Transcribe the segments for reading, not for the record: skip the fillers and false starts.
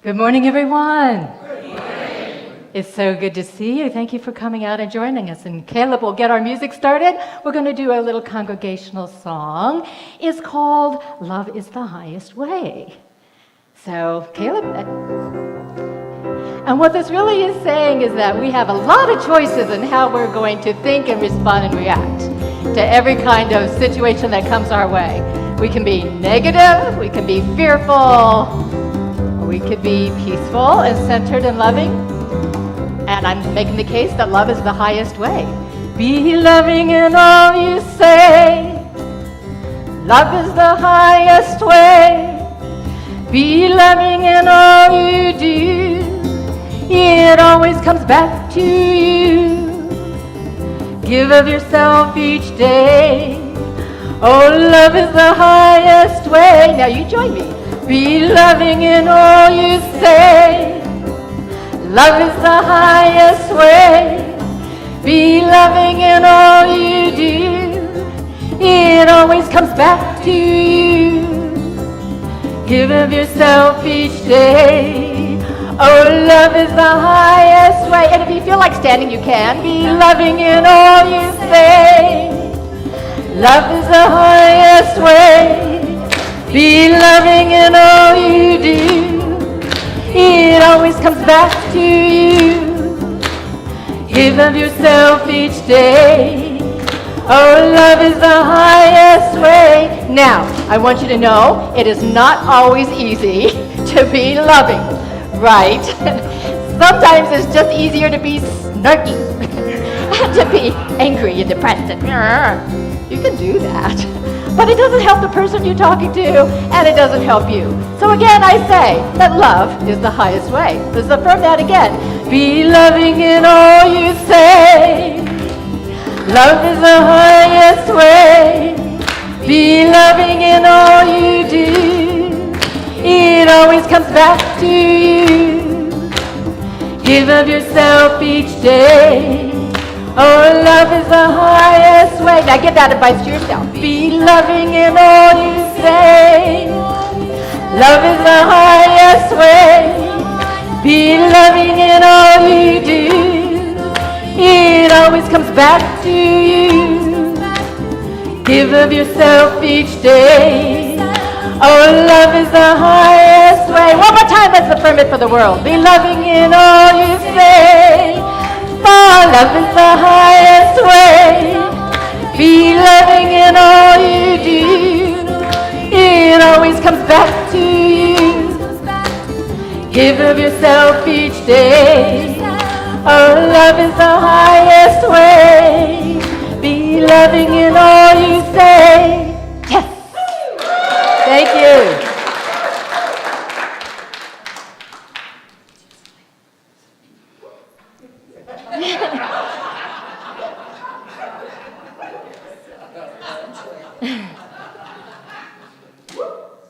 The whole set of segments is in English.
Good morning, everyone. Good morning. It's so good to see you. Thank you for coming out and joining us. And Caleb will get our music started. We're going to do a little congregational song. It's called Love is the Highest Way. So, Caleb, and what this really is saying is that we have a lot of choices in how we're going to think and respond and react to every kind of situation that comes our way. We can be negative, we can be fearful, we could be peaceful and centered and loving. And I'm making the case that love is the highest way. Be loving in all you say. Love is the highest way. Be loving in all you do. It always comes back to you. Give of yourself each day. Oh, love is the highest way. Now you join me. Be loving in all you say. Love is the highest way. Be loving in all you do. It always comes back to you. Give of yourself each day. Oh, love is the highest way. And if you feel like standing, you can. Be loving in all you say. Love is the highest way. Be loving in all you do. It always comes back to you. Give of yourself each day. Oh, love is the highest way. Now, I want you to know it is not always easy to be loving, right? Sometimes it's just easier to be snarky, to be angry and depressed. And you can do that. But it doesn't help the person you're talking to, and it doesn't help you. So again, I say that love is the highest way. Let's affirm that again. Be loving in all you say. Love is the highest way. Be loving in all you do. It always comes back to you. Give of yourself each day. Oh, love is the highest way. Now give that advice to yourself. Be loving in all you say. Love is the highest way. Be loving in all you do. It always comes back to you. Give of yourself each day. Oh, love is the highest way. One more time, let's affirm it for the world. Be loving in all you say. For love is the highest way. Be loving in all you do. It always comes back to you. Give of yourself each day. Oh, love is the highest way. Be loving in all you say. Yes. Thank you.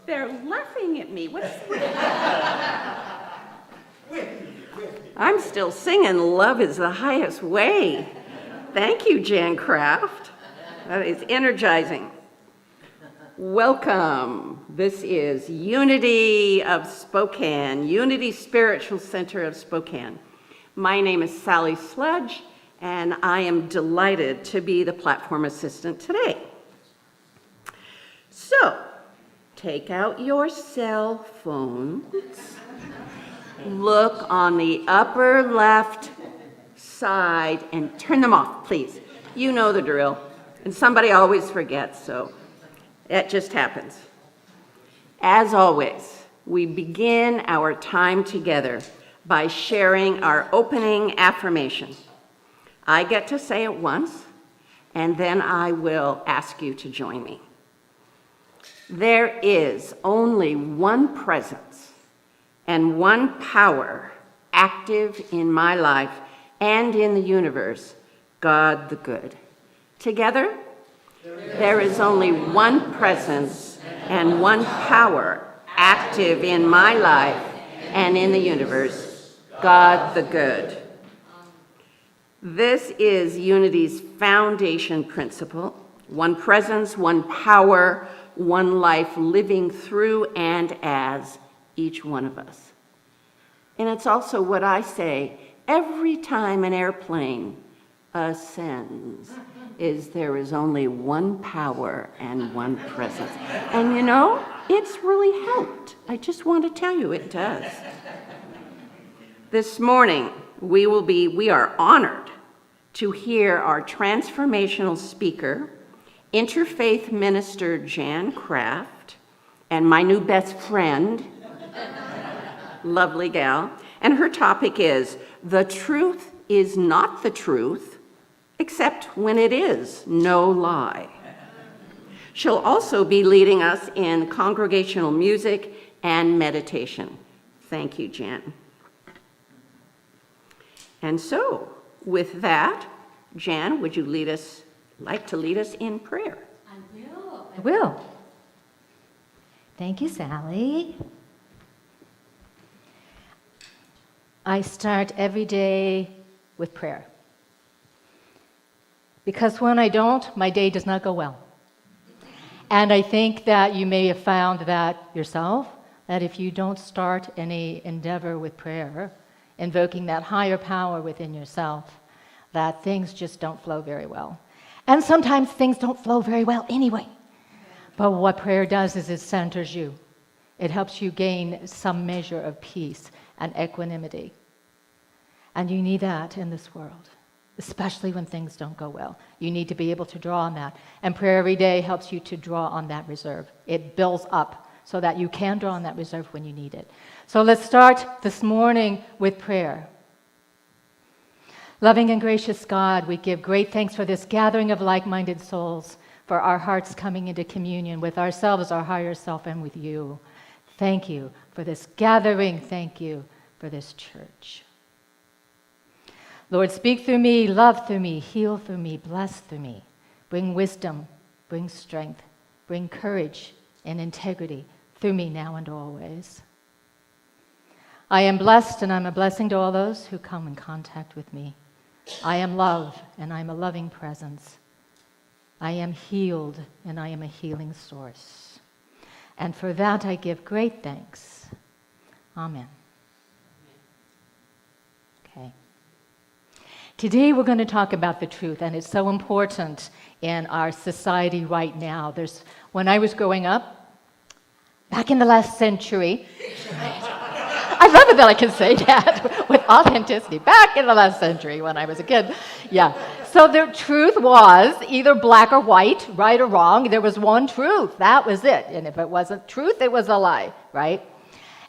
They're laughing at me. I'm still singing Love is the Highest Way. Thank you, Jan Kraft. That is energizing. Welcome. This is Unity of Spokane, Unity Spiritual Center of Spokane. My name is Sally Sludge, and I am delighted to be the platform assistant today. So, take out your cell phones. Look on the upper left side and turn them off, please. You know the drill. And somebody always forgets, so it just happens. As always, we begin our time together by sharing our opening affirmation. I get to say it once, and then I will ask you to join me. There is only one presence and one power active in my life and in the universe, God the Good. Together, there is only one presence and one power active in my life and in the universe, God the Good. This is Unity's foundation principle: one presence, one power, one life living through and as each one of us. And it's also what I say every time an airplane ascends, is there is only one power and one presence. And you know, it's really helped. I just want to tell you it does. This morning, we are honored to hear our transformational speaker, interfaith minister Jan Kraft, and my new best friend, lovely gal, and her topic is, "The truth is not the truth, except when it is no lie." She'll also be leading us in congregational music and meditation. Thank you, Jan. And so, with that, Jan, would you like to lead us in prayer? I will. Thank you, Sally. I start every day with prayer. Because when I don't, my day does not go well. And I think that you may have found that yourself, that if you don't start any endeavor with prayer, invoking that higher power within yourself, that things just don't flow very well. And sometimes things don't flow very well anyway. But what prayer does is it centers you. It helps you gain some measure of peace and equanimity. And you need that in this world, especially when things don't go well. You need to be able to draw on that. And prayer every day helps you to draw on that reserve. It builds up so that you can draw on that reserve when you need it. So let's start this morning with prayer. Loving and gracious God, we give great thanks for this gathering of like-minded souls, for our hearts coming into communion with ourselves, our higher self, and with you. Thank you for this gathering. Thank you for this church. Lord, speak through me, love through me, heal through me, bless through me. Bring wisdom, bring strength, bring courage and integrity through me now and always. I am blessed, and I'm a blessing to all those who come in contact with me. I am love, and I'm a loving presence. I am healed, and I am a healing source. And for that I give great thanks. Amen. Okay. Today we're going to talk about the truth, and it's so important in our society right now. When I was growing up, back in the last century, I love it that I can say that with authenticity. Back in the last century when I was a kid. Yeah. So the truth was either black or white, right or wrong. There was one truth. That was it. And if it wasn't truth, it was a lie, right?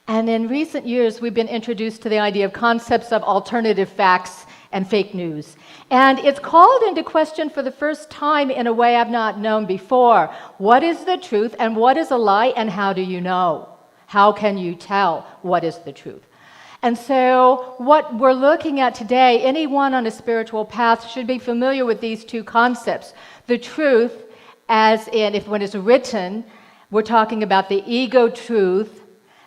And in recent years, we've been introduced to the idea of concepts of alternative facts and fake news. And it's called into question for the first time in a way I've not known before. What is the truth and what is a lie, and how do you know? How can you tell what is the truth? And so what we're looking at today, anyone on a spiritual path should be familiar with these two concepts. The truth, as in, if when it's written, we're talking about the ego truth,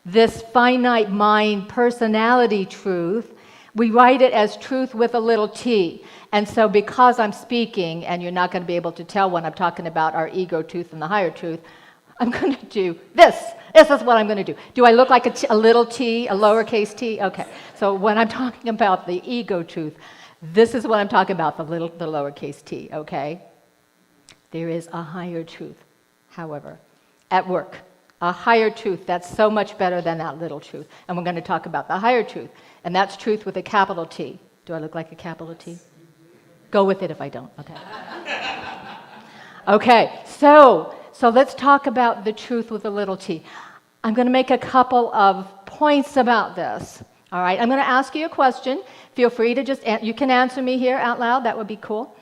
this finite mind personality truth. We write it as truth with a little t. And so because I'm speaking, and you're not going to be able to tell when I'm talking about our ego truth and the higher truth, I'm going to do this. This is what I'm going to do. Do I look like a little t, a lowercase t? Okay. So when I'm talking about the ego truth, this is what I'm talking about, the lowercase t, okay? There is a higher truth, however, at work. A higher truth that's so much better than that little truth. And we're going to talk about the higher truth. And that's truth with a capital T. Do I look like a capital T? Go with it if I don't. Okay. Okay, so let's talk about the truth with a little t. I'm going to make a couple of points about this. All right, I'm going to ask you a question. Feel free to you can answer me here out loud. That would be cool.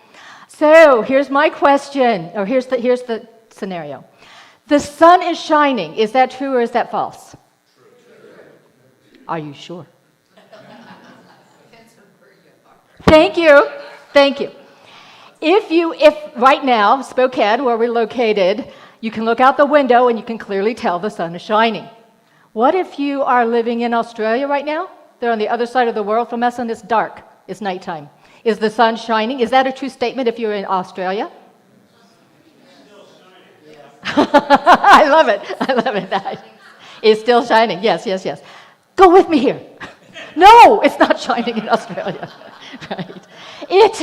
So here's my question, or here's the scenario. The sun is shining. Is that true or is that false? True. Are you sure? Thank you. If right now, Spokane, where we're located, you can look out the window and you can clearly tell the sun is shining. What if you are living in Australia right now? They're on the other side of the world from us and it's dark. It's nighttime. Is the sun shining? Is that a true statement if you're in Australia? I love it. That. It's still shining. Yes. Go with me here. No, it's not shining in Australia. Right? It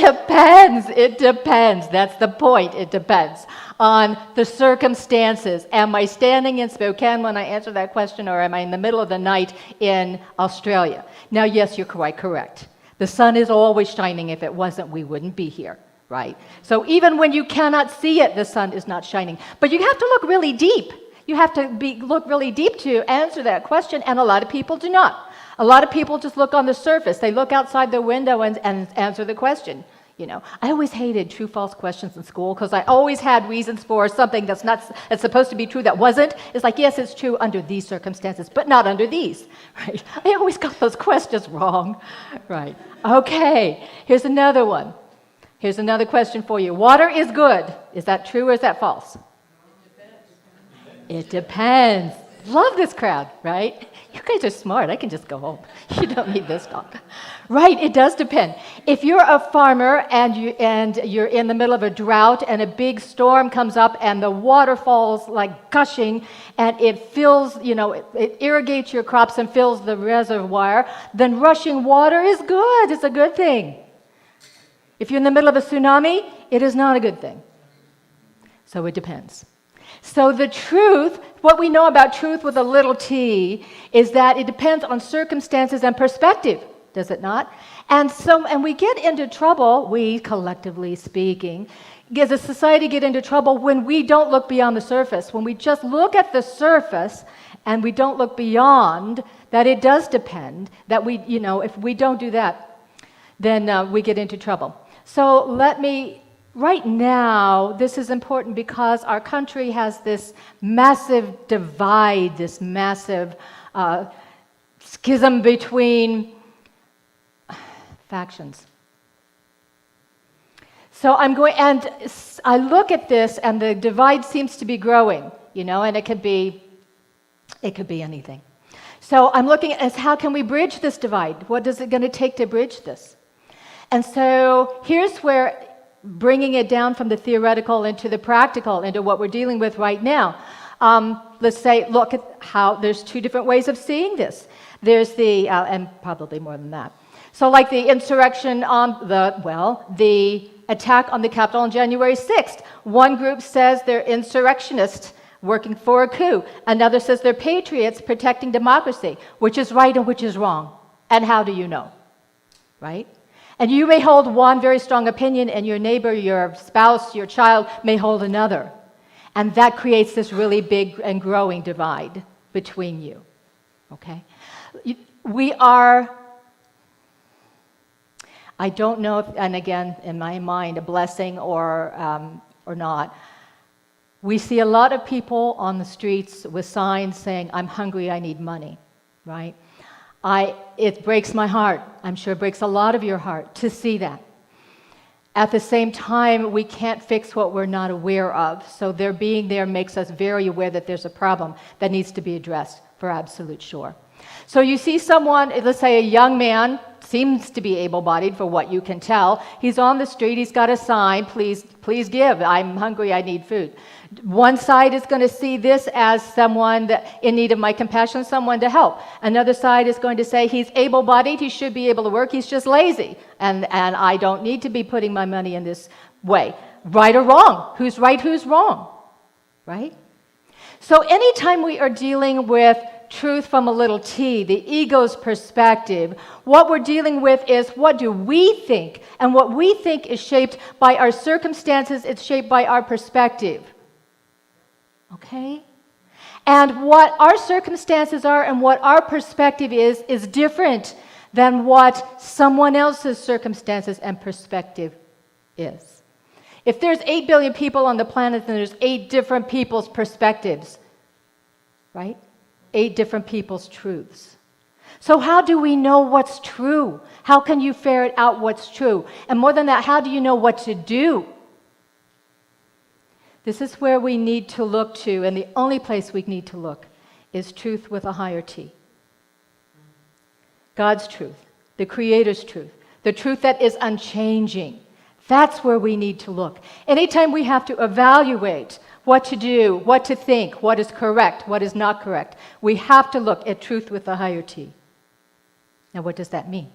depends. That's the point. It depends on the circumstances. Am I standing in Spokane when I answer that question, or am I in the middle of the night in Australia? Now, yes, you're quite correct. The sun is always shining. If it wasn't, we wouldn't be here, right? So even when you cannot see it, the sun is not shining. But you have to look really deep. You have to look really deep to answer that question, and a lot of people do not. A lot of people just look on the surface. They look outside the window and answer the question. You know, I always hated true-false questions in school because I always had reasons for something that's supposed to be true that wasn't. It's like, yes, it's true under these circumstances, but not under these, right? I always got those questions wrong, right? Okay, here's another one. Here's another question for you. Water is good. Is that true or is that false? It depends. Love this crowd, right? You guys are smart. I can just go home. You don't need this talk. Right, it does depend. If you're a farmer and you're in the middle of a drought and a big storm comes up and the water falls like gushing and it fills, it irrigates your crops and fills the reservoir, then rushing water is good. It's a good thing. If you're in the middle of a tsunami, it is not a good thing. So it depends. So the truth, what we know about truth with a little t, is that it depends on circumstances and perspective, does it not? And we get into trouble, we collectively speaking, as a society get into trouble when we don't look beyond the surface. When we just look at the surface and we don't look beyond, that it does depend, that if we don't do that, then we get into trouble. So right now, this is important because our country has this massive divide, this massive schism between factions. So I look at this, and the divide seems to be growing, and it could be anything. So I'm looking at how can we bridge this divide? What is it going to take to bridge this? And so here's where bringing it down from the theoretical into the practical, into what we're dealing with right now. Let's say, look at how there's two different ways of seeing this. There's and probably more than that. So like the insurrection on the attack on the Capitol on January 6th. One group says they're insurrectionists working for a coup. Another says they're patriots protecting democracy. Which is right and which is wrong? And how do you know? Right? And you may hold one very strong opinion, and your neighbor, your spouse, your child may hold another. And that creates this really big and growing divide between you. Okay? We are, I don't know if, and again, in my mind, a blessing or not, we see a lot of people on the streets with signs saying, I'm hungry, I need money, right? It breaks my heart. I'm sure it breaks a lot of your heart to see that. At the same time, we can't fix what we're not aware of. So their being there makes us very aware that there's a problem that needs to be addressed, for absolute sure. So you see someone, let's say a young man, seems to be able-bodied for what you can tell. He's on the street, he's got a sign, please give, I'm hungry, I need food. One side is going to see this as someone that in need of my compassion, someone to help. Another side is going to say he's able-bodied, he should be able to work, he's just lazy, and I don't need to be putting my money in this way. Right or wrong? Who's right, who's wrong? Right? So anytime we are dealing with truth from a little t, the ego's perspective, what we're dealing with is what do we think? And what we think is shaped by our circumstances, it's shaped by our perspective. Okay? And what our circumstances are and what our perspective is different than what someone else's circumstances and perspective is. If there's 8 billion people on the planet, then there's 8 different people's perspectives, right? 8 different people's truths. So how do we know what's true? How can you ferret out what's true? And more than that, how do you know what to do? This is where we need to look to, and the only place we need to look is truth with a higher T. God's truth, the Creator's truth, the truth that is unchanging. That's where we need to look. Anytime we have to evaluate what to do, what to think, what is correct, what is not correct, we have to look at truth with a higher T. Now, what does that mean?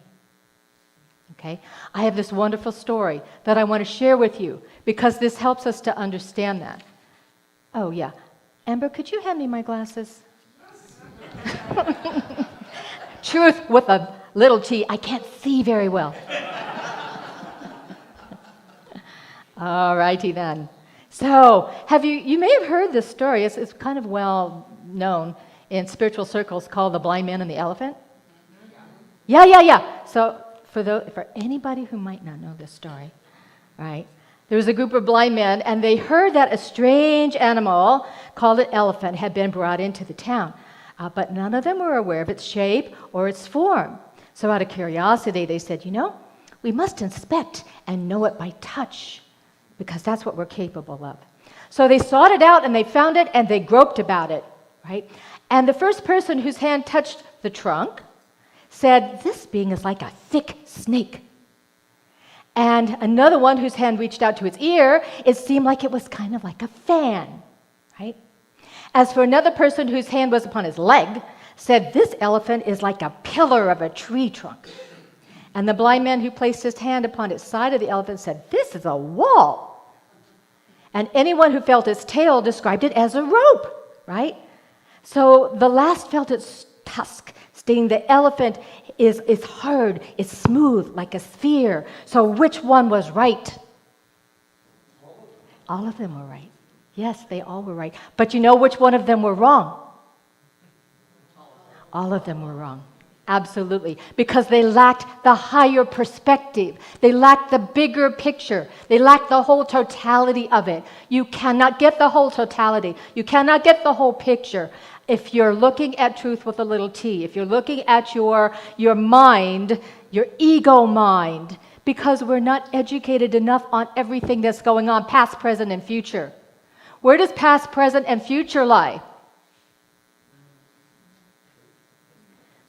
Okay, I have this wonderful story that I want to share with you because this helps us to understand that. Oh, yeah. Amber, could you hand me my glasses? Truth with a little T. I can't see very well. All righty then. So, you may have heard this story. It's kind of well known in spiritual circles, called the blind man and the elephant. Yeah. So, for anybody who might not know this story, right? There was a group of blind men, and they heard that a strange animal called an elephant had been brought into the town. But none of them were aware of its shape or its form. So out of curiosity, they said, we must inspect and know it by touch, because that's what we're capable of. So they sought it out, and they found it, and they groped about it, right? And the first person whose hand touched the trunk said, this being is like a thick snake. And another one whose hand reached out to its ear, it seemed like it was kind of like a fan, right? As for another person whose hand was upon his leg, said, this elephant is like a pillar of a tree trunk. And the blind man who placed his hand upon its side of the elephant said, this is a wall. And anyone who felt its tail described it as a rope, right? So the last felt its tusk, stating the elephant is hard, it's smooth, like a sphere. So which one was right? All of them were right. Yes, they all were right. But you know which one of them were wrong? All of them were wrong. Absolutely. Because they lacked the higher perspective. They lacked the bigger picture. They lacked the whole totality of it. You cannot get the whole totality. You cannot get the whole picture if you're looking at truth with a little t, if you're looking at your mind, your ego mind, because we're not educated enough on everything that's going on, past, present, and future. Where does past, present, and future lie?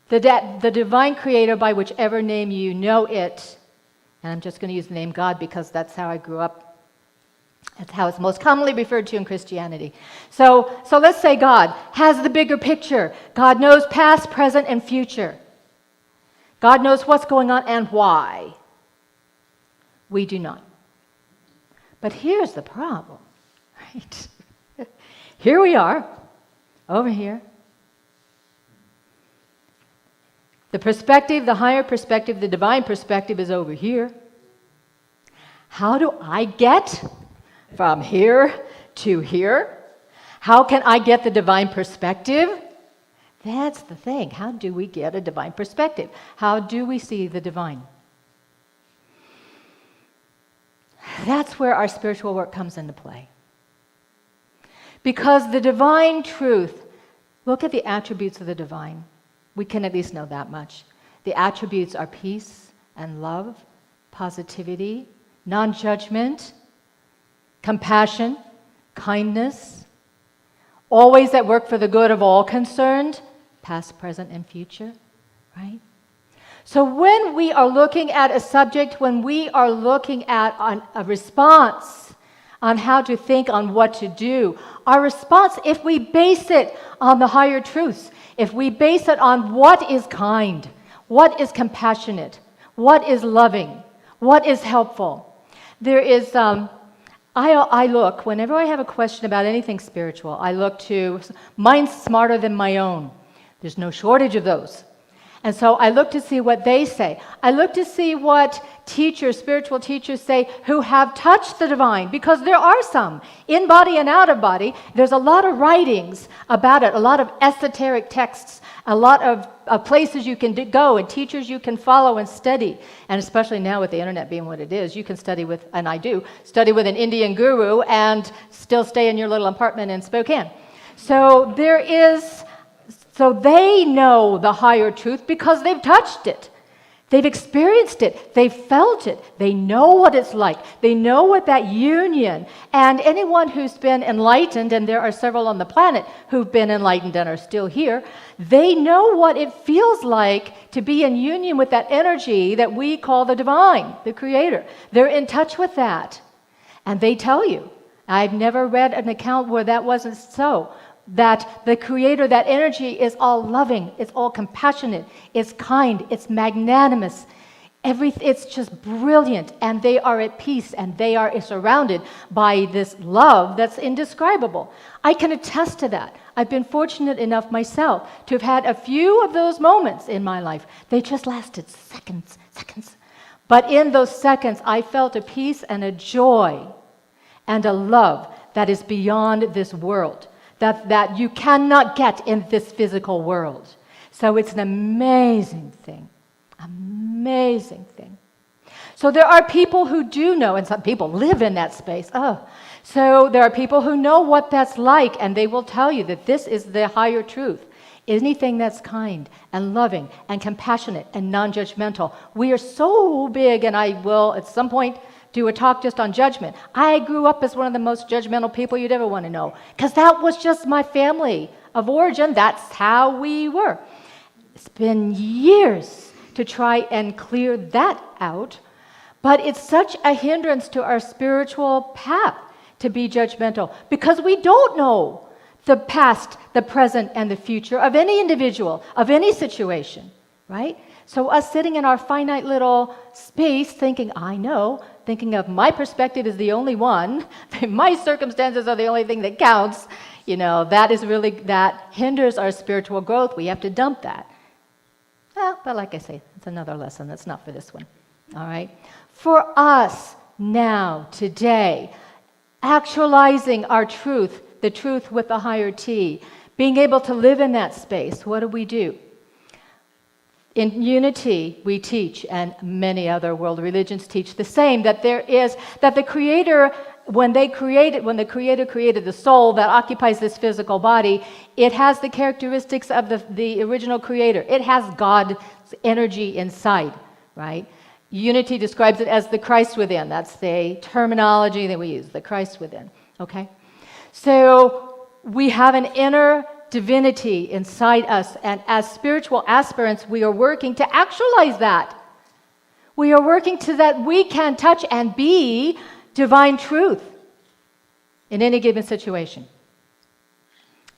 The divine creator, by whichever name you know it, and I'm just going to use the name God because that's how I grew up. That's how it's most commonly referred to in Christianity. So let's say God has the bigger picture. God knows past, present, and future. God knows what's going on and why. We do not. But here's the problem, right? Here we are, over here. The perspective, the higher perspective, the divine perspective is over here. How do I get from here to here? How can I get the divine perspective? That's the thing. How do we get a divine perspective? How do we see the divine? That's where our spiritual work comes into play. Because the divine truth, look at the attributes of the divine. We can at least know that much. The attributes are peace and love, positivity, non-judgment, compassion, kindness, always at work for the good of all concerned, past, present, and future, right? So when we are looking at a subject, when we are looking at a response on how to think, on what to do, our response, if we base it on the higher truths, if we base it on what is kind, what is compassionate, what is loving, what is helpful, there is, I look, whenever I have a question about anything spiritual, I look to, mine's smarter than my own. There's no shortage of those. And so I look to see what they say. I look to see what teachers, spiritual teachers say who have touched the divine, because there are some, in body and out of body. There's a lot of writings about it, a lot of esoteric texts, a lot of places you can go and teachers you can follow and study. And especially now with the internet being what it is, you can study with, and I do, study with an Indian guru and still stay in your little apartment in Spokane. So they know the higher truth because they've touched it. They've experienced it. They've felt it. They know what it's like. They know what that union, and anyone who's been enlightened, and there are several on the planet who've been enlightened and are still here, they know what it feels like to be in union with that energy that we call the divine, the creator. They're in touch with that. And they tell you. I've never read an account where that wasn't so. that the Creator, that energy is all loving, it's all compassionate, it's kind, it's magnanimous. It's just brilliant, and they are at peace, and they are surrounded by this love that's indescribable. I can attest to that. I've been fortunate enough myself to have had a few of those moments in my life. They just lasted seconds. But in those seconds, I felt a peace and a joy and a love that is beyond this world, that you cannot get in this physical world. So it's an amazing thing. Amazing thing. So there are people who do know, and some people live in that space. So there are people who know what that's like, and they will tell you that this is the higher truth. Anything that's kind and loving and compassionate and non-judgmental. We are so big, and I will at some point do a talk just on judgment. I grew up as one of the most judgmental people you'd ever want to know, because that was just my family of origin. That's how we were. It's been years to try and clear that out, but it's such a hindrance to our spiritual path to be judgmental, because we don't know the past, the present, and the future of any individual, of any situation, right? So us sitting in our finite little space thinking of my perspective is the only one, my circumstances are the only thing that counts, that hinders our spiritual growth. We have to dump that. But like I say, it's another lesson. That's not for this one. All right? For us now, today, actualizing our truth, the truth with a higher T, being able to live in that space, what do? In Unity, we teach, and many other world religions teach the same, that the Creator, when the Creator created the soul that occupies this physical body, it has the characteristics of the original Creator. It has God's energy inside, right? Unity describes it as the Christ within. That's the terminology that we use, the Christ within, okay? So we have an inner divinity inside us, and as spiritual aspirants, we are working to actualize that. We are working to that we can touch and be divine truth in any given situation.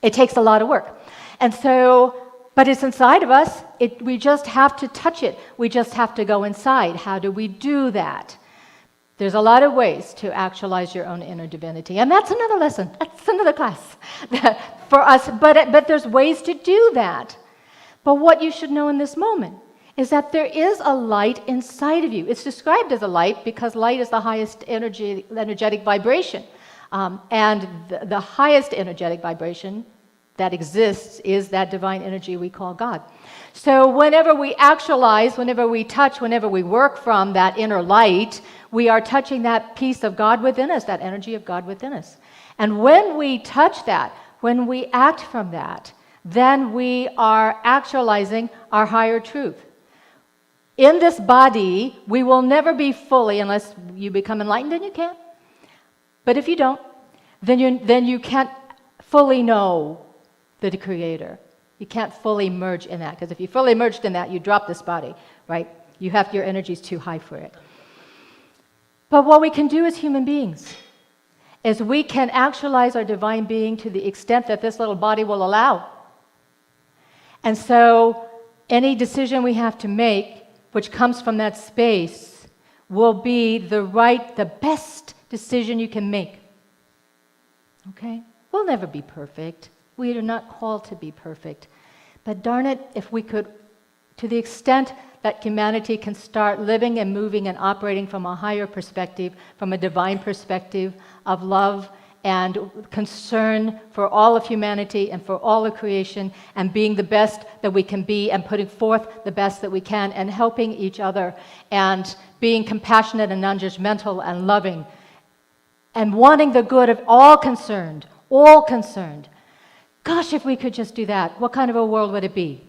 It takes a lot of work. And so, but it's inside of us. We just have to touch it. We just have to go inside. How do we do that? There's a lot of ways to actualize your own inner divinity. And that's another lesson. That's another class for us. But there's ways to do that. But what you should know in this moment is that there is a light inside of you. It's described as a light because light is the highest energetic vibration. And the highest energetic vibration that exists is that divine energy we call God. So whenever we actualize, whenever we touch, whenever we work from that inner light, we are touching that piece of God within us, that energy of God within us. And when we touch that, when we act from that, then we are actualizing our higher truth. In this body, we will never be fully, unless you become enlightened, and you can. But if you don't, then you can't fully know the Creator. You can't fully merge in that, because if you fully merged in that, you drop this body, right? Your energy's too high for it. But what we can do as human beings is we can actualize our divine being to the extent that this little body will allow. And so any decision we have to make, which comes from that space, will be the best decision you can make. Okay? We'll never be perfect. We are not called to be perfect. But darn it, if we could, to the extent that humanity can start living and moving and operating from a higher perspective, from a divine perspective of love and concern for all of humanity and for all of creation, and being the best that we can be and putting forth the best that we can and helping each other and being compassionate and non-judgmental and loving and wanting the good of all concerned. Gosh, if we could just do that, what kind of a world would it be?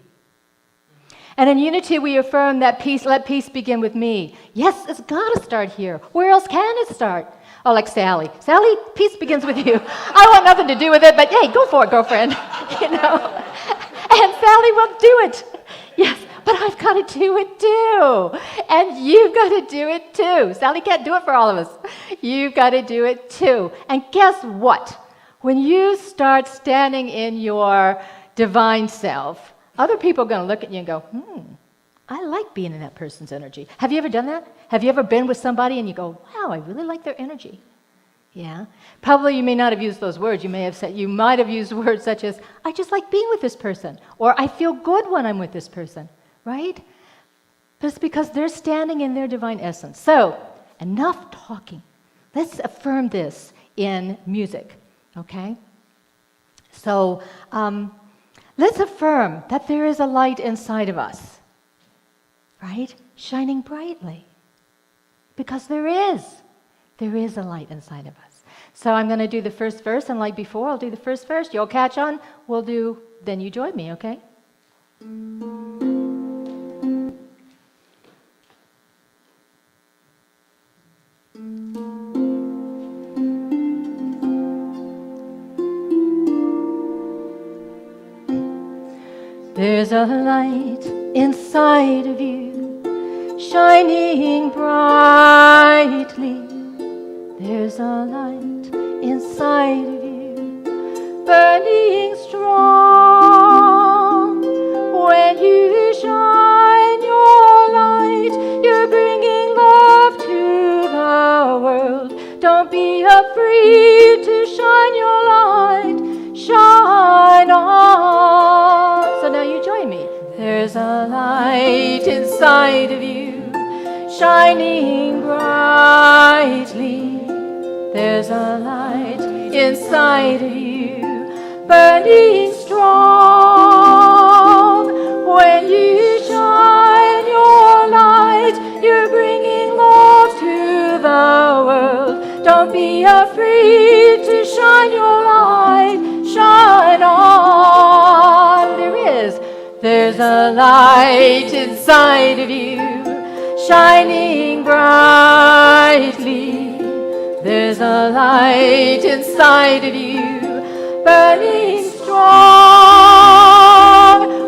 And in Unity, we affirm that peace, let peace begin with me. Yes, it's got to start here. Where else can it start? Oh, like Sally. Sally, peace begins with you. I want nothing to do with it, but hey, go for it, girlfriend. And Sally will do it. Yes, but I've got to do it too. And you've got to do it too. Sally can't do it for all of us. You've got to do it too. And guess what? When you start standing in your divine self, other people are going to look at you and go, I like being in that person's energy. Have you ever done that? Have you ever been with somebody and you go, wow, I really like their energy? Yeah. Probably you may not have used those words. You might have used words such as, I just like being with this person, or I feel good when I'm with this person, right? But it's because they're standing in their divine essence. So, enough talking. Let's affirm this in music, okay? So, let's affirm that there is a light inside of us, right? Shining brightly. Because there is a light inside of us. So I'm going to do the first verse, and like before, I'll do the first verse. You'll catch on. Then you join me, okay? There's a light inside of you, shining brightly. There's a light inside of you, burning strong. When you shine your light, you're bringing love to the world. Don't be afraid to shine your light. Shine on. So now you join me. There's a light inside of you, shining brightly. There's a light inside of you, burning strong. When you shine your light, you're bringing love to the world. Don't be afraid to shine your light. Shine on. There's a light inside of you, shining brightly. There's a light inside of you, burning strong.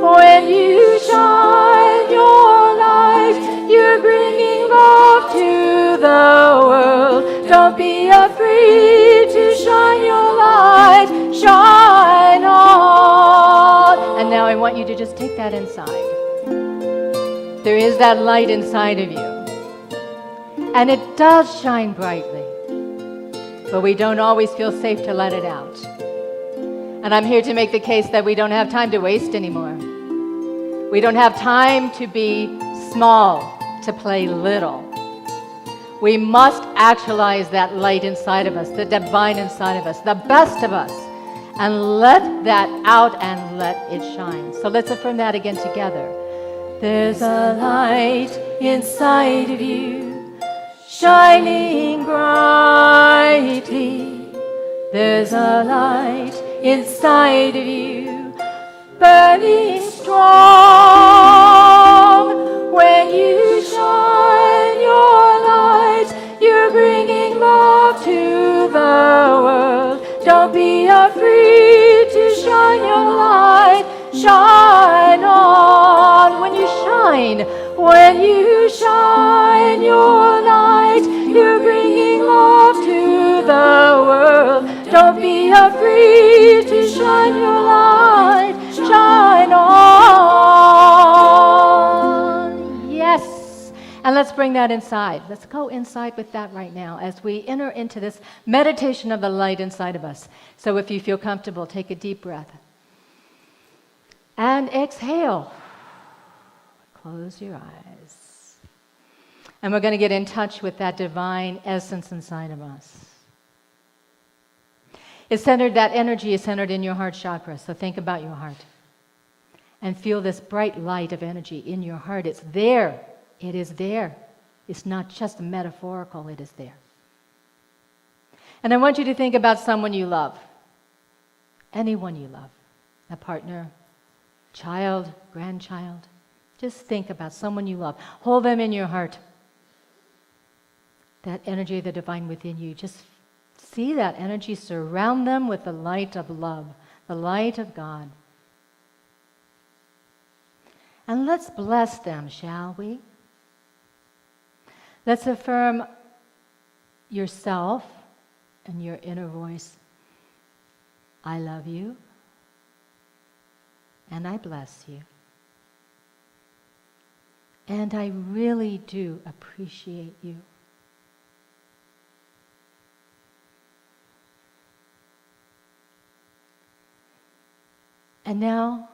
When you shine your light, you're bringing love to the world. Don't be afraid to shine your light. Shine on. And now I want you to just take that inside. There is that light inside of you. And it does shine brightly. But we don't always feel safe to let it out. And I'm here to make the case that we don't have time to waste anymore. We don't have time to be small, to play little. We must actualize that light inside of us, the divine inside of us, the best of us, and let that out and let it shine. So let's affirm that again together. There's a light inside of you, shining brightly. There's a light inside of you, burning strong. When you shine your light, you're bringing love to the world. Don't be afraid to shine your light. Shine on. When you shine your light, you're bringing love to the world. Don't be afraid to shine your light. Shine on. Yes. And let's bring that inside. Let's go inside with that right now as we enter into this meditation of the light inside of us. So if you feel comfortable, take a deep breath. And exhale. Close your eyes. And we're going to get in touch with that divine essence inside of us. That energy is centered in your heart chakra. So think about your heart. And feel this bright light of energy in your heart. It's there. It is there. It's not just metaphorical, it is there. And I want you to think about someone you love. Anyone you love. A partner, child, grandchild. Just think about someone you love. Hold them in your heart. That energy of the divine within you. Just see that energy. Surround them with the light of love, the light of God. And let's bless them, shall we? Let's affirm yourself and your inner voice. I love you, and I bless you. And I really do appreciate you. And now,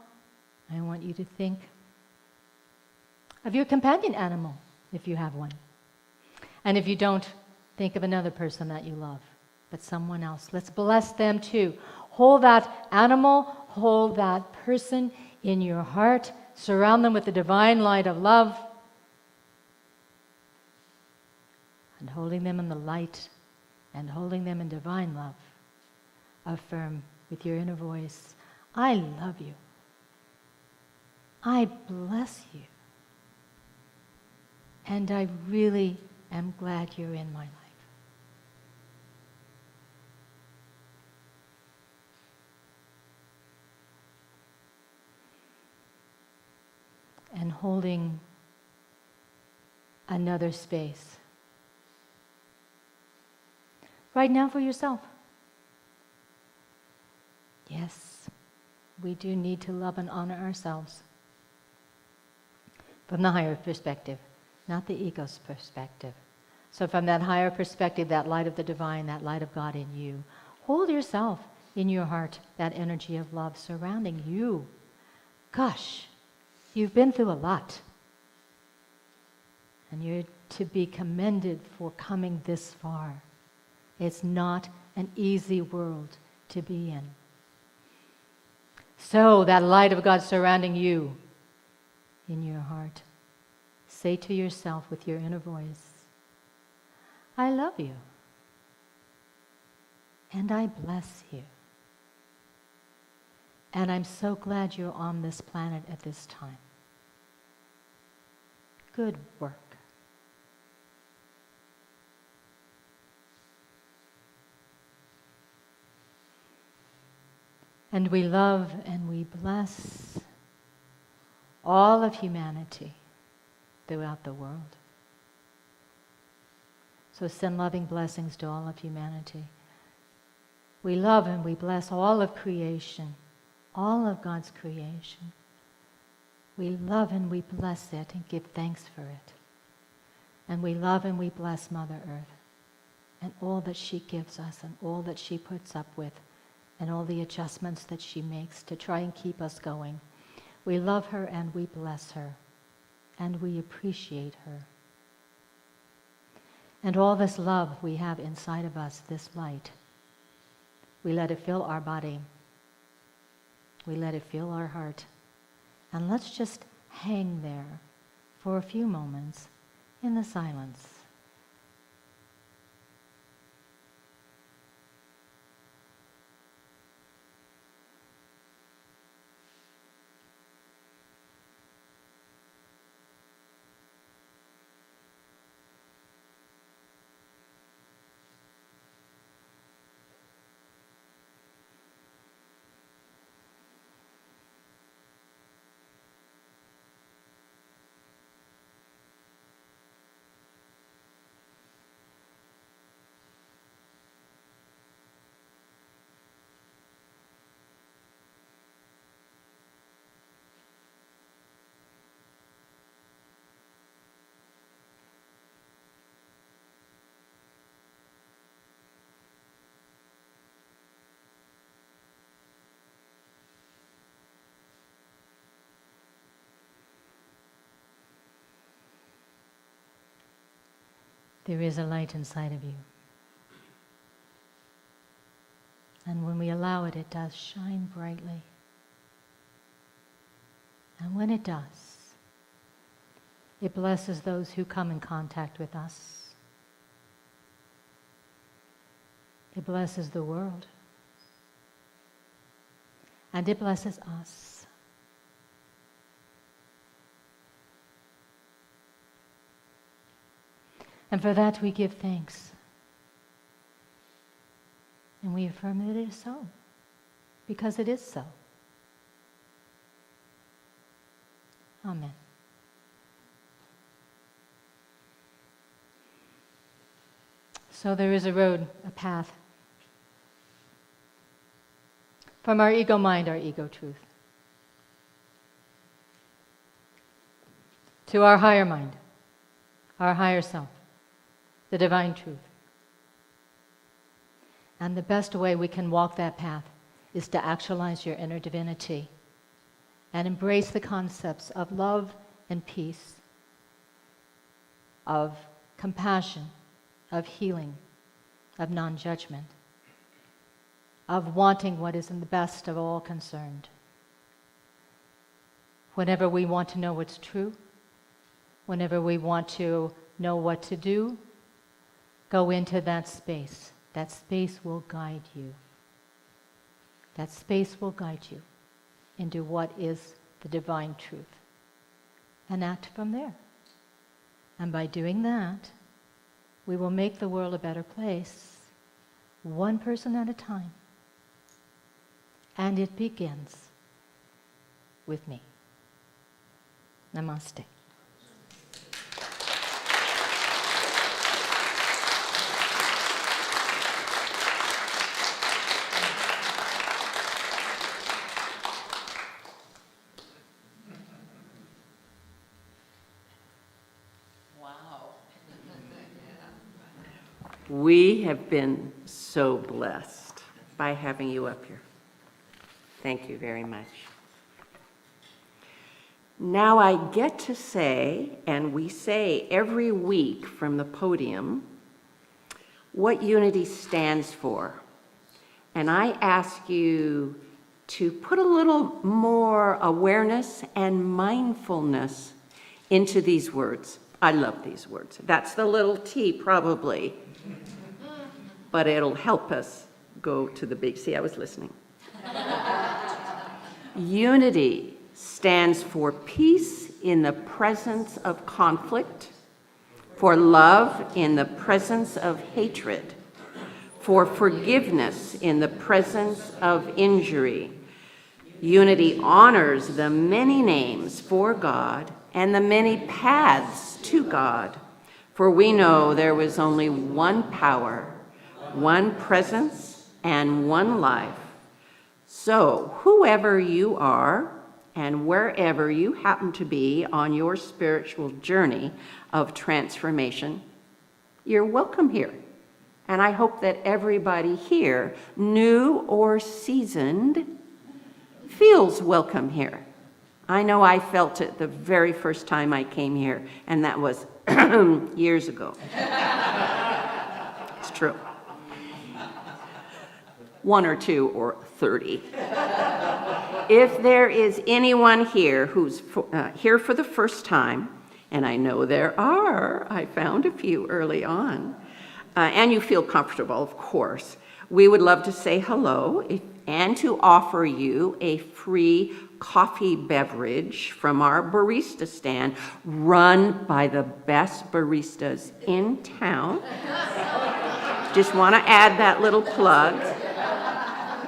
I want you to think of your companion animal, if you have one. And if you don't, think of another person that you love, but someone else. Let's bless them too. Hold that animal, hold that person in your heart. Surround them with the divine light of love. And holding them in the light and holding them in divine love, affirm with your inner voice, I love you. I bless you. And I really am glad you're in my life. And holding another space. Right now for yourself. Yes, we do need to love and honor ourselves from the higher perspective, not the ego's perspective. So from that higher perspective, that light of the divine, that light of God in you, hold yourself in your heart, that energy of love surrounding you. Gosh, you've been through a lot. And you're to be commended for coming this far. It's not an easy world to be in. So that light of God surrounding you in your heart, say to yourself with your inner voice, I love you, and I bless you. And I'm so glad you're on this planet at this time. Good work. And we love and we bless all of humanity throughout the world. So send loving blessings to all of humanity. We love and we bless all of creation, all of God's creation. We love and we bless it and give thanks for it. And we love and we bless Mother Earth and all that she gives us and all that she puts up with and all the adjustments that she makes to try and keep us going. We love her and we bless her and we appreciate her. And all this love we have inside of us, this light, we let it fill our body. We let it fill our heart. And let's just hang there for a few moments in the silence. There is a light inside of you. And when we allow it, it does shine brightly. And when it does, it blesses those who come in contact with us. It blesses the world. And it blesses us. And for that we give thanks. And we affirm that it is so, because it is so. Amen. So there is a road, a path, From our ego mind, our ego truth. To our higher mind, our higher self, the divine truth. And the best way we can walk that path is to actualize your inner divinity and embrace the concepts of love and peace, of compassion, of healing, of non-judgment, of wanting what is in the best of all concerned. Whenever we want to know what's true, whenever we want to know what to do, go into that space. That space will guide you. That space will guide you into what is the divine truth. And act from there. And by doing that, we will make the world a better place, one person at a time. And it begins with me. Namaste. We have been so blessed by having you up here. Thank you very much. Now I get to say, and we say every week from the podium, what unity stands for. And I ask you to put a little more awareness and mindfulness into these words. I love these words. That's the little T probably, but it'll help us go to the big C. I was listening. Unity stands for peace in the presence of conflict, for love in the presence of hatred, for forgiveness in the presence of injury. Unity honors the many names for God and the many paths to God, for we know there was only one power, one presence, and one life. So, whoever you are, and wherever you happen to be on your spiritual journey of transformation, you're welcome here. And I hope that everybody here, new or seasoned, feels welcome here. I know I felt it the very first time I came here, and that was years ago. It's true. 1 or 2 or 30. If there is anyone here who's here for the first time, and I know there are, I found a few early on, and you feel comfortable, of course, we would love to say hello and to offer you a free coffee beverage from our barista stand run by the best baristas in town. Just want to add that little plug.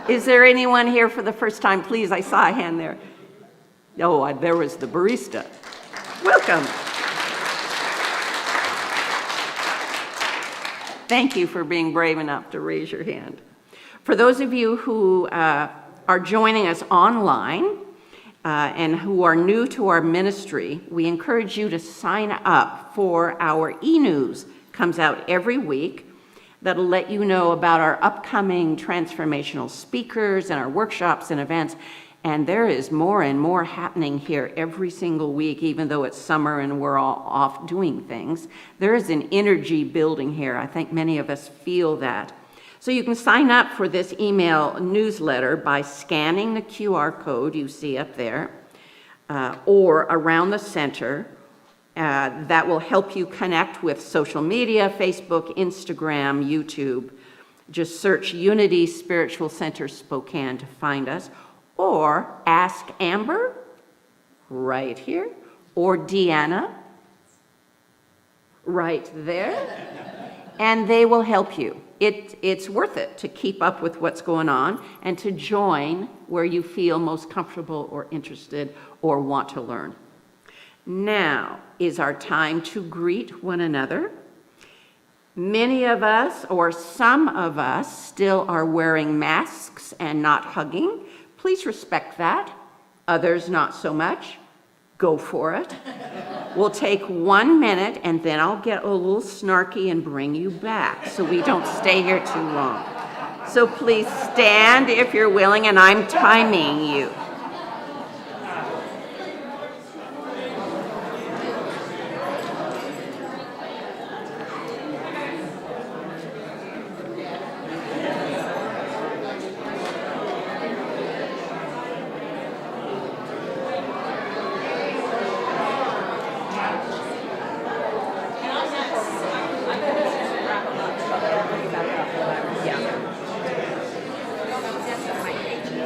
Is there anyone here for the first time? Please, I saw a hand there. Oh, there was the barista. Welcome. Thank you for being brave enough to raise your hand. For those of you who are joining us online and who are new to our ministry, we encourage you to sign up for our e-news. Comes out every week. That'll let you know about our upcoming transformational speakers and our workshops and events. And there is more and more happening here every single week, even though it's summer and we're all off doing things. There is an energy building here. I think many of us feel that. So you can sign up for this email newsletter by scanning the QR code you see up there or around the center. That will help you connect with social media, Facebook, Instagram, YouTube. Just search Unity Spiritual Center Spokane to find us, or ask Amber right here, or Deanna right there, and they will help you. It's worth it to keep up with what's going on and to join where you feel most comfortable or interested or want to learn. Now is our time to greet one another. Many of us, or some of us, still are wearing masks and not hugging. Please respect that. Others not so much. Go for it. We'll take 1 minute and then I'll get a little snarky and bring you back so we don't stay here too long. So please stand if you're willing, and I'm timing you.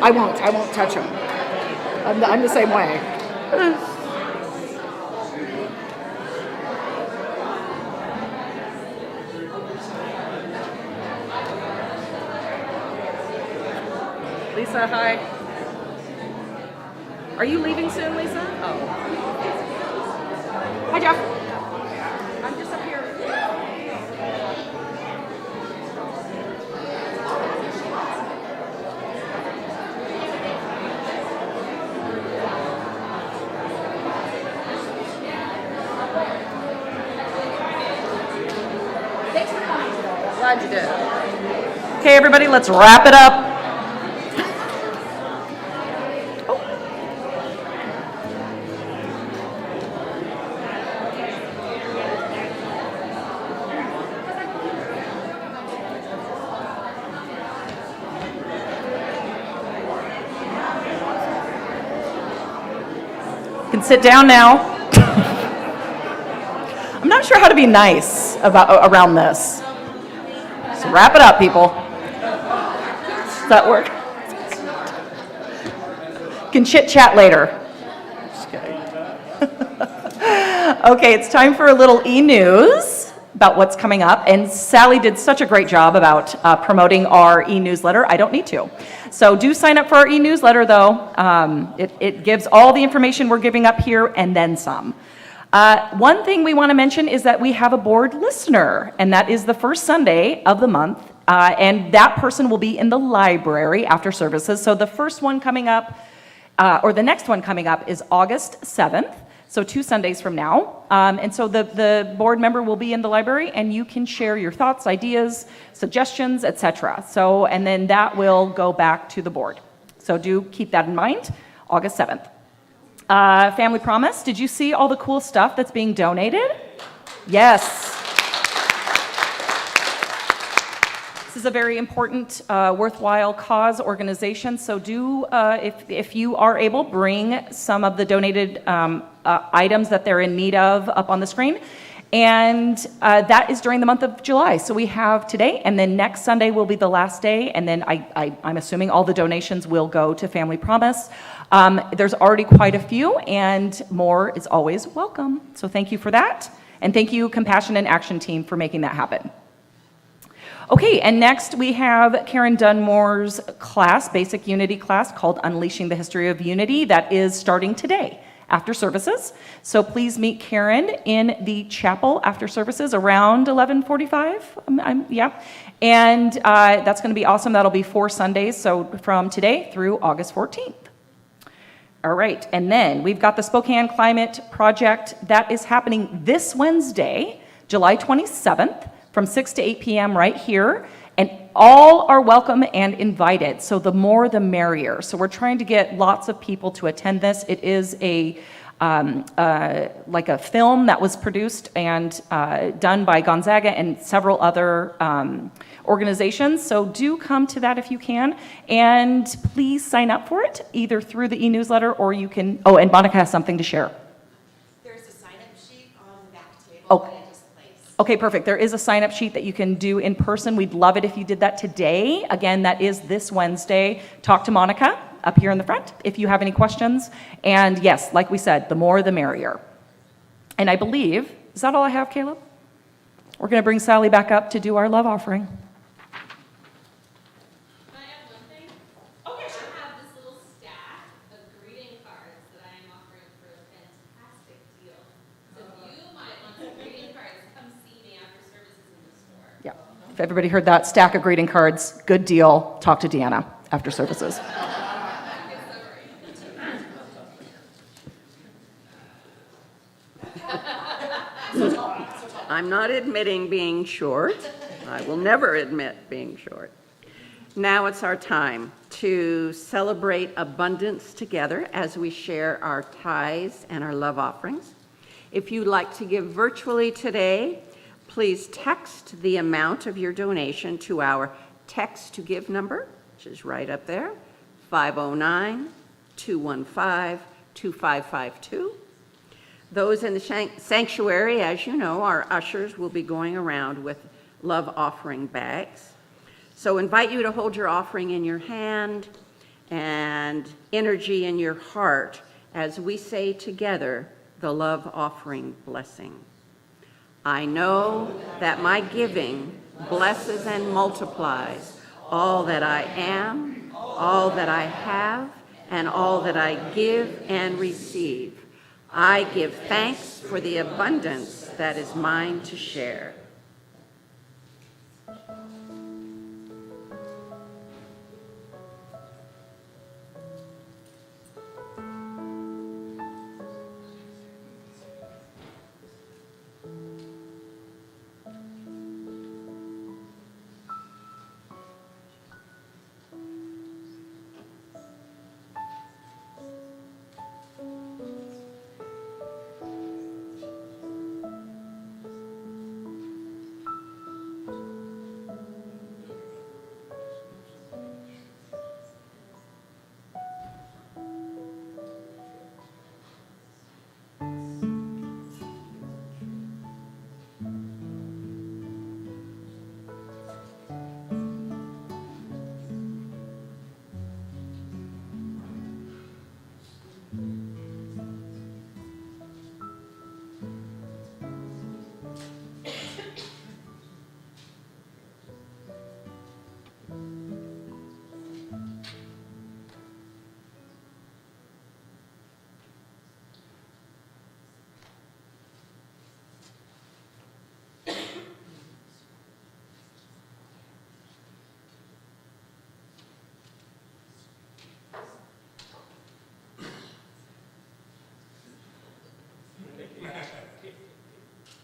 I won't touch them. I'm the same way. Lisa, hi. Are you leaving soon, Lisa? Oh. Hi, Jeff. I'm just up here. Glad you did. Okay, everybody, let's wrap it up. You can sit down now. I'm not sure how to be nice around this. So wrap it up, people. Does that work? Can chit chat later. Just kidding. Okay, it's time for a little e-news about what's coming up. And Sally did such a great job about promoting our e-newsletter. I don't need to. So do sign up for our e-newsletter, though. It gives all the information we're giving up here and then some. One thing we want to mention is that we have a board listener, and that is the first Sunday of the month, and that person will be in the library after services. So the first one coming up, or the next one coming up is August 7th, so 2 Sundays from now. And so the board member will be in the library, and you can share your thoughts, ideas, suggestions, etc. So, and then that will go back to the board. So do keep that in mind, August 7th. Family Promise, did you see all the cool stuff that's being donated? Yes. This is a very important, worthwhile cause organization, so do, if you are able, bring some of the donated items that they're in need of up on the screen. And that is during the month of July. So we have today, and then next Sunday will be the last day, and then I'm assuming all the donations will go to Family Promise. There's already quite a few, and more is always welcome. So thank you for that, and thank you, Compassion and Action Team, for making that happen. Okay, and next we have Karen Dunmore's class, Basic Unity class, called Unleashing the History of Unity, that is starting today after services. So please meet Karen in the chapel after services around 11:45. Yeah, and that's going to be awesome. That'll be 4 Sundays, so from today through August 14th. All right, and then we've got the Spokane Climate Project that is happening this Wednesday, July 27th, from 6 to 8 p.m. right here, and all are welcome and invited, so the more the merrier. So we're trying to get lots of people to attend this. It is like a film that was produced and done by Gonzaga and several other organizations, so do come to that if you can, and please sign up for it, either through the e-newsletter or you can, oh, and Monica has something to share. There's a sign-up sheet on the back table. Oh. That I just placed. Okay, perfect. There is a sign-up sheet that you can do in person. We'd love it if you did that today. Again, that is this Wednesday. Talk to Monica up here in the front if you have any questions. And yes, like we said, the more the merrier. And I believe, is that all I have, Caleb? We're going to bring Sally back up to do our love offering. Can I add one thing? Okay, sure. I have this little stack of greeting cards that I am offering for a fantastic deal. So if you might want some greeting cards, come see me after services in the store. everybody heard that, stack of greeting cards, good deal. Talk to Deanna after services. I'm not admitting being short. I will never admit being short. Now it's our time to celebrate abundance together as we share our tithes and our love offerings. If you'd like to give virtually today, please text the amount of your donation to our text to give number, which is right up there, 509-215-2552. Those in the sanctuary, as you know, our ushers will be going around with love offering bags. So invite you to hold your offering in your hand and energy in your heart as we say together the love offering blessing. I know that my giving blesses and multiplies all that I am, all that I have, and all that I give and receive. I give thanks for the abundance that is mine to share.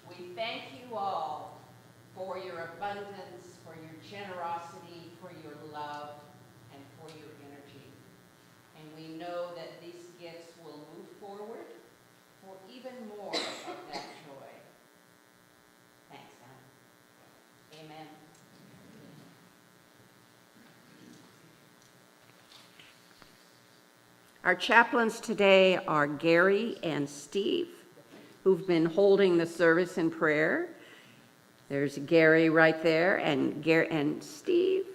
We thank you all for your abundance, for your generosity, for your love, and for your energy. And we know that these gifts will move forward for even more of that joy. Thanks, Alan. Amen. Our chaplains today are Gary and Steve, who've been holding the service in prayer. There's Gary right there, and Steve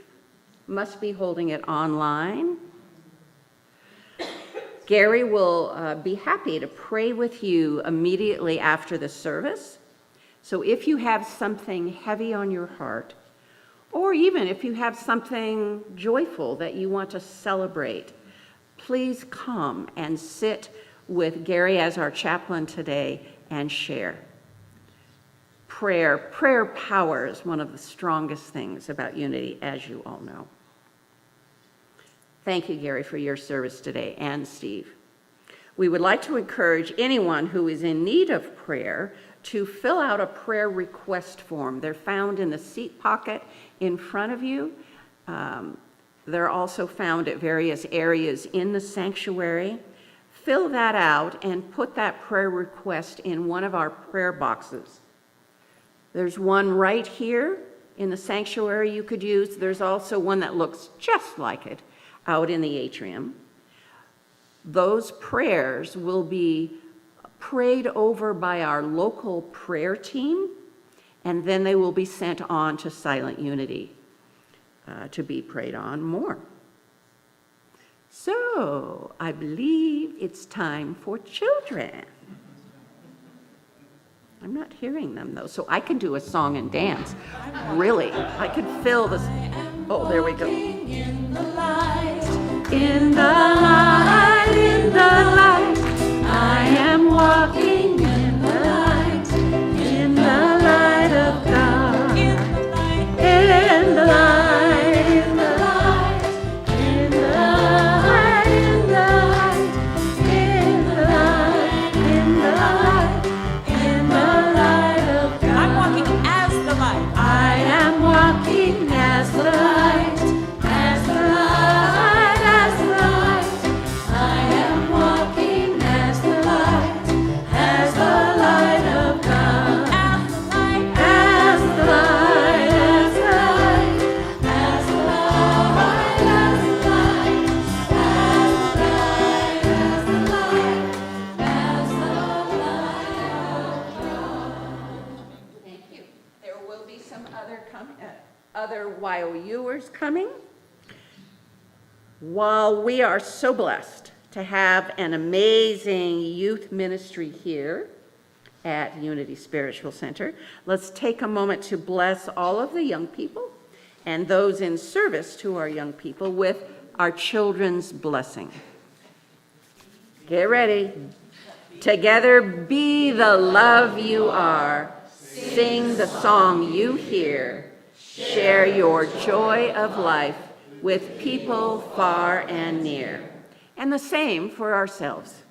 must be holding it online. Gary will be happy to pray with you immediately after the service. So if you have something heavy on your heart, or even if you have something joyful that you want to celebrate, please come and sit with Gary as our chaplain today and share. Prayer power is one of the strongest things about unity, as you all know. Thank you, Gary, for your service today, and Steve. We would like to encourage anyone who is in need of prayer to fill out a prayer request form. They're found in the seat pocket in front of you. They're also found at various areas in the sanctuary. Fill that out and put that prayer request in one of our prayer boxes. There's one right here in the sanctuary you could use. There's also one that looks just like it out in the atrium. Those prayers will be prayed over by our local prayer team, and then they will be sent on to Silent Unity to be prayed on more. So, I believe it's time for children. I'm not hearing them though, so I can do a song and dance. Really, I could fill this. Oh, there we go. In the light, in the light, in the light, I am walking in the light of God. In the light. hours coming. While we are so blessed to have an amazing youth ministry here at Unity Spiritual Center, let's take a moment to bless all of the young people and those in service to our young people with our children's blessing. Get ready. Together, be the love you are. Sing the song you hear. Share your joy of life with people far and near. And the same for ourselves.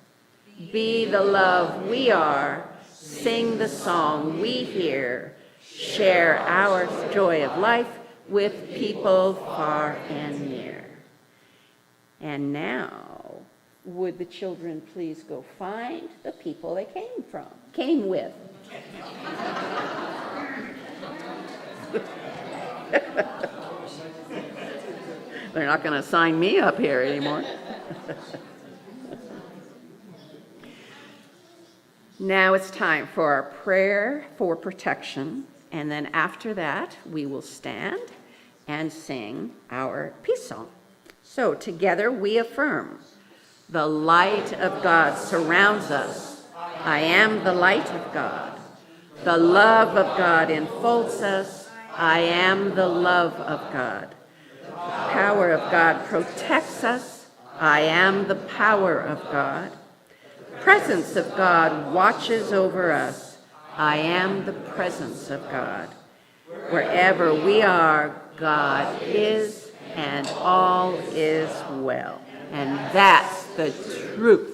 Be the love we are. Sing the song we hear. Share our joy of life with people far and near. And now, would the children please go find the people they came with. They're not going to sign me up here anymore. Now it's time for our prayer for protection, and then after that, we will stand and sing our peace song. So together we affirm, the light of God surrounds us. I am the light of God. The love of God enfolds us. I am the love of God. The power of God protects us. I am the power of God. The presence of God watches over us. I am the presence of God. Wherever we are, God is, and all is well. And that's the truth.